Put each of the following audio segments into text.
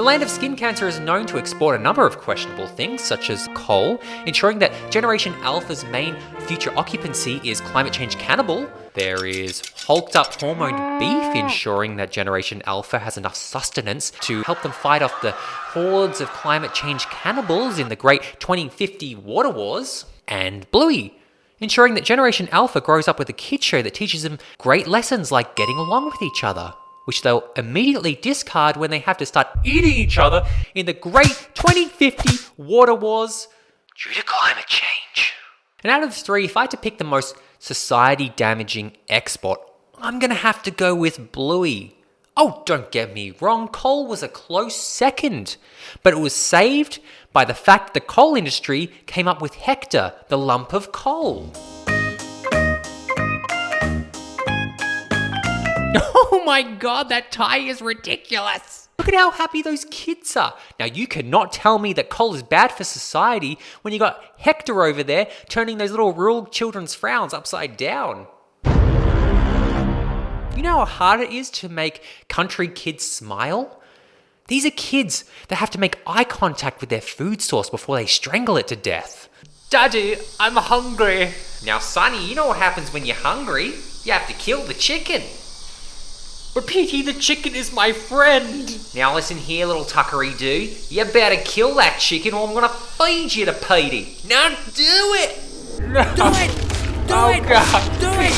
The land of skin cancer is known to export a number of questionable things, such as coal, ensuring that Generation Alpha's main future occupancy is climate change cannibal. There is hulked up hormoned beef, ensuring that Generation Alpha has enough sustenance to help them fight off the hordes of climate change cannibals in the great 2050 water wars. And Bluey, ensuring that Generation Alpha grows up with a kid show that teaches them great lessons like getting along with each other, which they'll immediately discard when they have to start eating each other in the great 2050 water wars due to climate change. And out of the three, if I had to pick the most society-damaging export, I'm going to have to go with Bluey. Oh, don't get me wrong, coal was a close second, but it was saved by the fact that the coal industry came up with Hector, the lump of coal. Oh my god, that tie is ridiculous! Look at how happy those kids are. Now you cannot tell me that coal is bad for society when you got Hector over there turning those little rural children's frowns upside down. You know how hard it is to make country kids smile? These are kids that have to make eye contact with their food source before they strangle it to death. Daddy, I'm hungry. Now Sonny, you know what happens when you're hungry? You have to kill the chicken. But Petey, the chicken is my friend. Now listen here, little tuckery dude. You better kill that chicken or I'm gonna feed you to Petey. Now do it! No. Do it! Do it! God. Do it!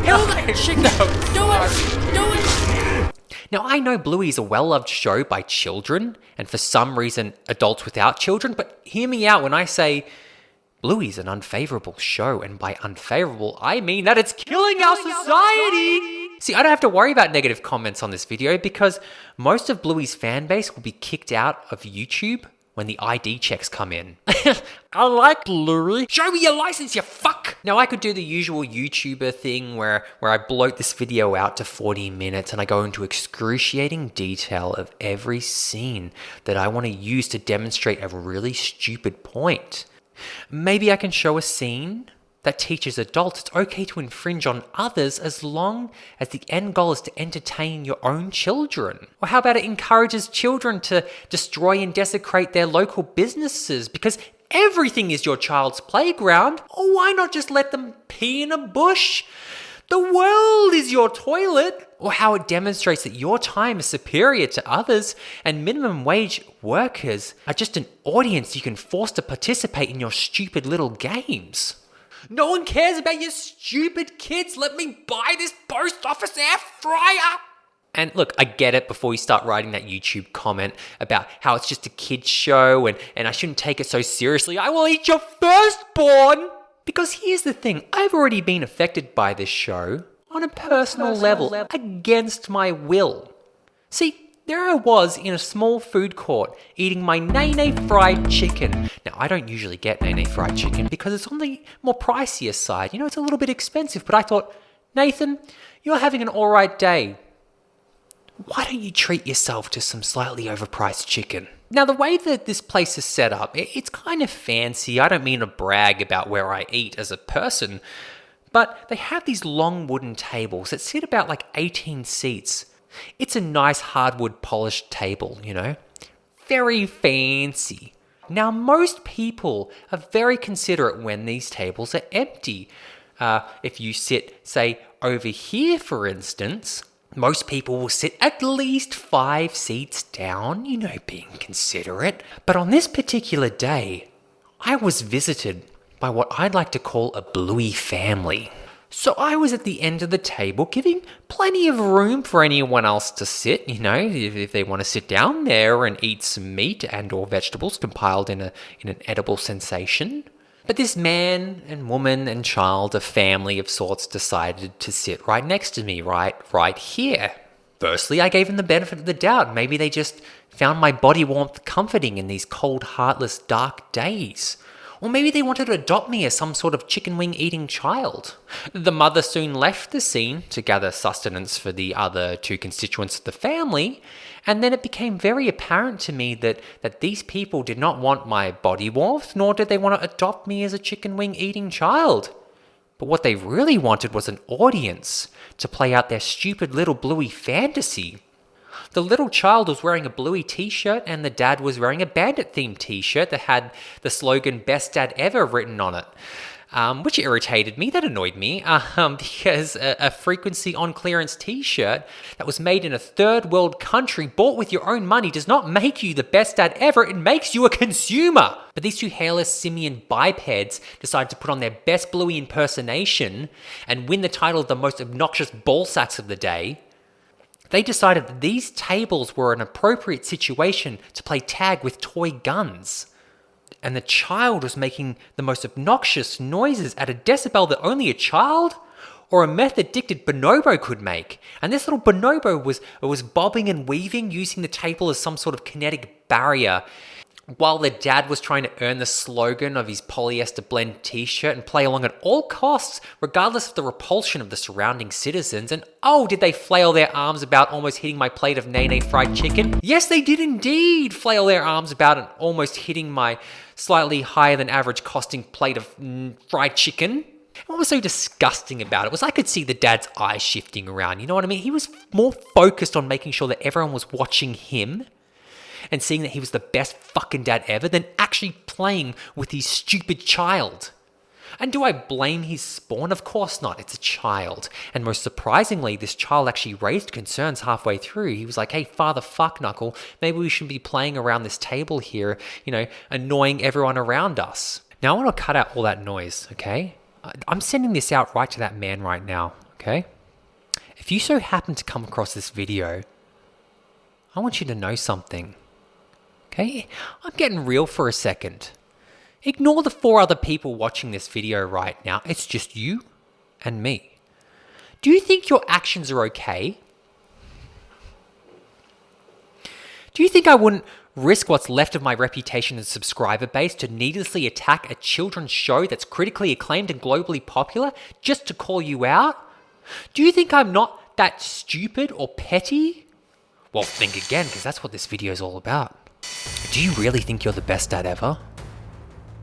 Kill that chicken! No. Do it! Do it! Now I know Bluey is a well-loved show by children, and for some reason adults without children, but hear me out when I say Bluey's an unfavourable show, and by unfavourable I mean that it's killing our society! See, I don't have to worry about negative comments on this video because most of Bluey's fan base will be kicked out of YouTube when the ID checks come in. I like Bluey. Show me your license, you fuck! Now, I could do the usual YouTuber thing where I bloat this video out to 40 minutes and I go into excruciating detail of every scene that I want to use to demonstrate a really stupid point. Maybe I can show a scene that teaches adults it's okay to infringe on others as long as the end goal is to entertain your own children. Or how about it encourages children to destroy and desecrate their local businesses because everything is your child's playground? Or why not just let them pee in a bush? The world is your toilet. Or how it demonstrates that your time is superior to others and minimum wage workers are just an audience you can force to participate in your stupid little games. No one cares about your stupid kids. Let me buy this post office air fryer. And look, I get it before you start writing that YouTube comment about how it's just a kid's show and I shouldn't take it so seriously. I will eat your firstborn. Because here's the thing, I've already been affected by this show on a personal level against my will. See, there I was in a small food court eating my NeNe fried chicken. Now, I don't usually get NeNe fried chicken because it's on the more pricier side. You know, it's a little bit expensive, but I thought, Nathan, you're having an alright day. Why don't you treat yourself to some slightly overpriced chicken? Now, the way that this place is set up, it's kind of fancy. I don't mean to brag about where I eat as a person, but they have these long wooden tables that sit about like 18 seats. It's a nice hardwood polished table, you know, very fancy. Now, most people are very considerate when these tables are empty. If you sit, say, over here, for instance, most people will sit at least 5 seats down, you know, being considerate. But on this particular day, I was visited by what I'd like to call a Bluey family. So I was at the end of the table, giving plenty of room for anyone else to sit, you know, if they want to sit down there and eat some meat and or vegetables compiled in an edible sensation. But this man and woman and child, a family of sorts, decided to sit right next to me, right here. Firstly, I gave them the benefit of the doubt. Maybe they just found my body warmth comforting in these cold, heartless, dark days. Or maybe they wanted to adopt me as some sort of chicken wing eating child. The mother soon left the scene to gather sustenance for the other 2 constituents of the family, and then it became very apparent to me that these people did not want my body warmth, nor did they want to adopt me as a chicken wing eating child. But what they really wanted was an audience to play out their stupid little Bluey fantasy. The little child was wearing a Bluey t-shirt and the dad was wearing a bandit-themed t-shirt that had the slogan "Best Dad Ever" written on it. Which irritated me, that annoyed me, because a frequency on clearance t-shirt that was made in a third world country bought with your own money does not make you the best dad ever, it makes you a consumer. But these two hairless simian bipeds decided to put on their best Bluey impersonation and win the title of the most obnoxious ballsacks of the day. They decided that these tables were an appropriate situation to play tag with toy guns. And the child was making the most obnoxious noises at a decibel that only a child or a meth-addicted bonobo could make. And this little bonobo was bobbing and weaving, using the table as some sort of kinetic barrier, while the dad was trying to earn the slogan of his polyester blend t-shirt and play along at all costs, regardless of the repulsion of the surrounding citizens. And oh, did they flail their arms about, almost hitting my plate of NeNe fried chicken? Yes, they did indeed flail their arms about and almost hitting my slightly higher than average costing plate of fried chicken. What was so disgusting about it was I could see the dad's eyes shifting around, you know what I mean? He was more focused on making sure that everyone was watching him and seeing that he was the best fucking dad ever than actually playing with his stupid child. And do I blame his spawn? Of course not, it's a child. And most surprisingly, this child actually raised concerns halfway through. He was like, hey, father fuck knuckle, maybe we shouldn't be playing around this table here, annoying everyone around us. Now I want to cut out all that noise, okay? I'm sending this out right to that man right now, okay? If you so happen to come across this video, I want you to know something. Okay, I'm getting real for a second. Ignore the 4 other people watching this video right now. It's just you and me. Do you think your actions are okay? Do you think I wouldn't risk what's left of my reputation and subscriber base to needlessly attack a children's show that's critically acclaimed and globally popular just to call you out? Do you think I'm not that stupid or petty? Well, think again, because that's what this video is all about. Do you really think you're the best dad ever?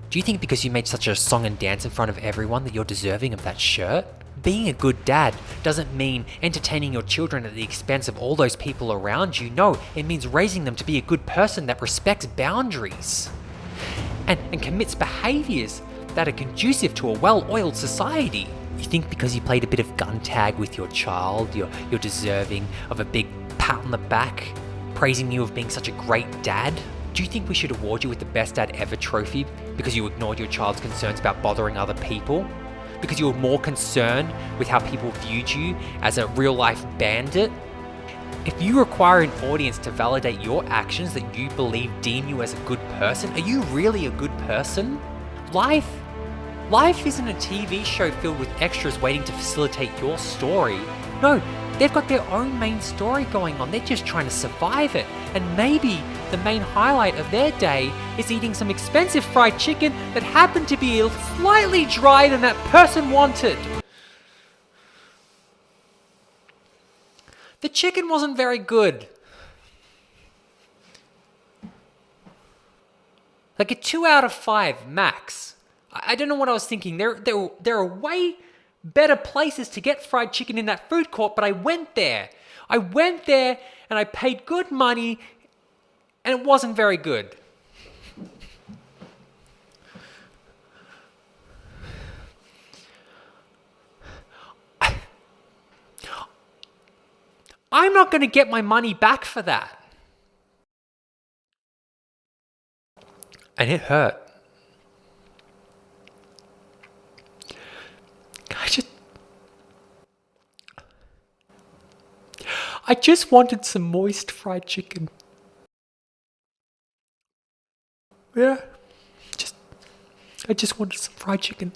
Do you think because you made such a song and dance in front of everyone that you're deserving of that shirt? Being a good dad doesn't mean entertaining your children at the expense of all those people around you. No, it means raising them to be a good person that respects boundaries and commits behaviours that are conducive to a well-oiled society. You think because you played a bit of gun tag with your child, you're deserving of a big pat on the back, praising you of being such a great dad? Do you think we should award you with the Best Dad Ever trophy because you ignored your child's concerns about bothering other people? Because you were more concerned with how people viewed you as a real-life bandit? If you require an audience to validate your actions that you believe deem you as a good person, are you really a good person? Life isn't a TV show filled with extras waiting to facilitate your story. No, they've got their own main story going on. They're just trying to survive it. And maybe the main highlight of their day is eating some expensive fried chicken that happened to be slightly drier than that person wanted. The chicken wasn't very good. Like a 2 out of 5 max. I don't know what I was thinking. There are way better places to get fried chicken in that food court, but I went there. And I paid good money and it wasn't very good. I'm not going to get my money back for that. And it hurt. I just wanted some moist fried chicken. Yeah. I just wanted some fried chicken.